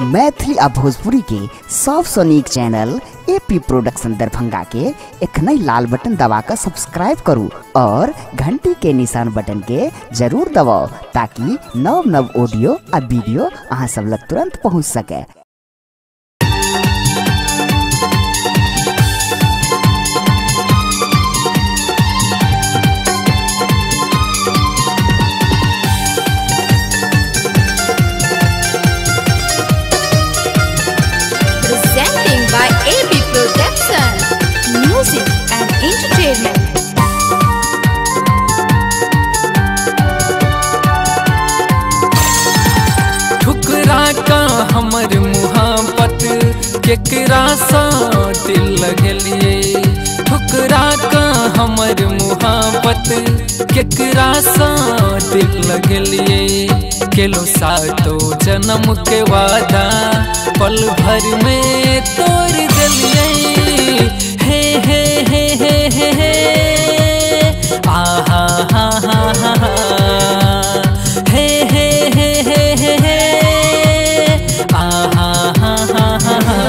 मैथिली आ भोजपुरी के सबसे नीक चैनल एपी प्रोडक्शन दरभंगा के एखनई लाल बटन दबाकर सब्सक्राइब करू और घंटी के निशान बटन के जरूर दबाओ ताकि नव नव ऑडियो आ वीडियो अहाँ सब लग तुरंत पहुंच सके। by AB Production, Music and Entertainment. ठुकरा का हमर मुहाबत केकरा सा दिल लगलिए, ठुकरा का हमर मुहाबत केकरा सा दिल लगलिए। केलो सातो जन्म के वादा पल भर में तोड़ दिलिए। हे हे हे हे हे हे आहा हा हा हा हा हे हे हे हे हे हे आहा हा हा हा हा।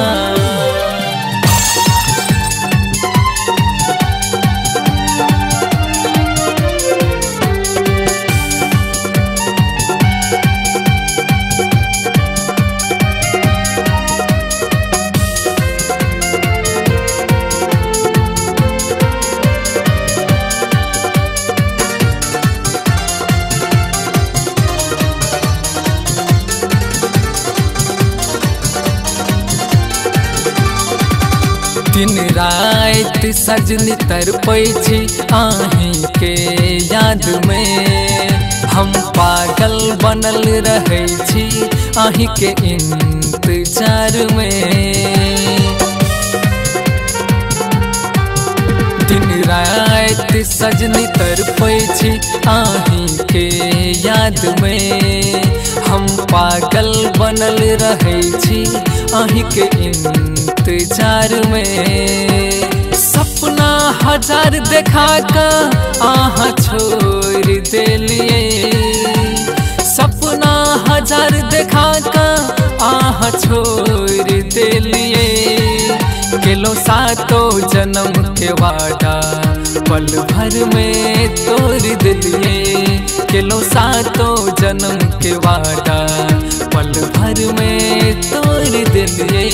दिन रात सजनी तरपै छी आही के याद में, हम पागल बनल रहै छी आही के इंतजार में। दिन रात सजनी तरपै छी आही के याद में, हम पागल बनल रहै छी आही के इंतजार में। सपना हजार देखा कर आहा छोड़ देलिए, सपना हजार देखा कर आहा छोड़ देलिए। केलो सातो जन्म के वादा पल भर में तोड़ दिलिए, केलो सातो जन्म के वादा पल भर में तोड़ दिलिए।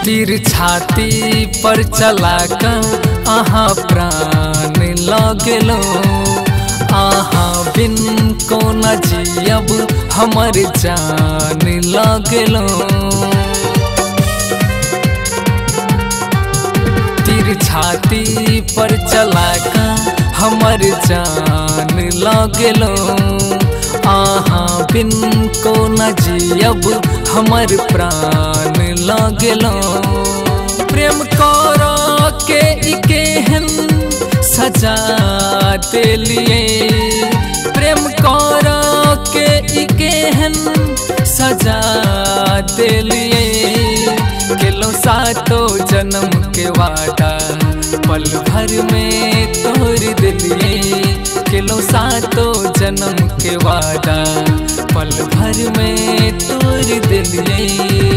तीर छाती पर चला कर आहा प्राण लगलो, आहा बिन को न जियब हमर जान लगलो। तीर छाती पर चला कर हमर जान लगलो, आहा बिन को न जियब हमर प्राण लगलो। प्रेम करो के इकेहन सजा दिलिए, प्रेम करो के इकेहन सजा दिलिए। केलो सातो जन्म के वादा पल भर में तोड़ दिलिए, केलो सातो जन्म के वादा पल भर में तोड़ दिलिए।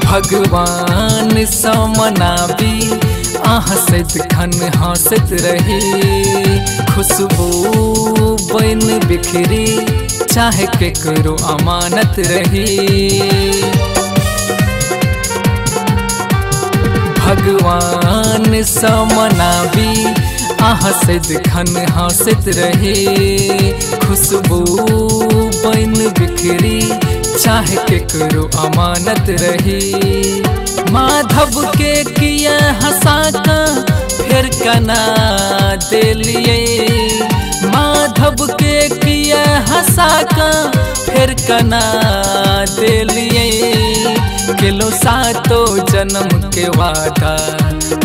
भगवान समनाबी हंसत खन हंसत रही, खुशबू बन बिखरी चाहे केकरो अमानत रही। भगवान समनाबी हंसत खन हंसत रहे खुशबू बन बिखरी चाहे केकरो अमानत रहे माधव के किया हंसा का फिर कना दिलिए माधव के किया हंसा का फिर कना दिलिए किलो सातो जन्म के वादा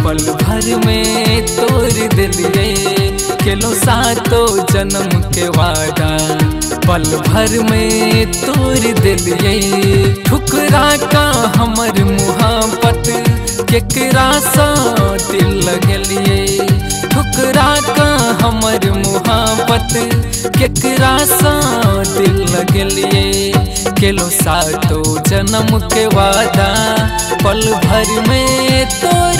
पल भर में तोड़ दिलिए किलो सातो जन्म के वादा पल भर में तोड़ दिलिए ठुकरा का हमर मुहब्बत केकरा सा दिल लगलिए ठुकरा का हमर मुहब्बत केकरा सा दिल लगलिए किलो सातो जन्म के वादा पल भर में तोड़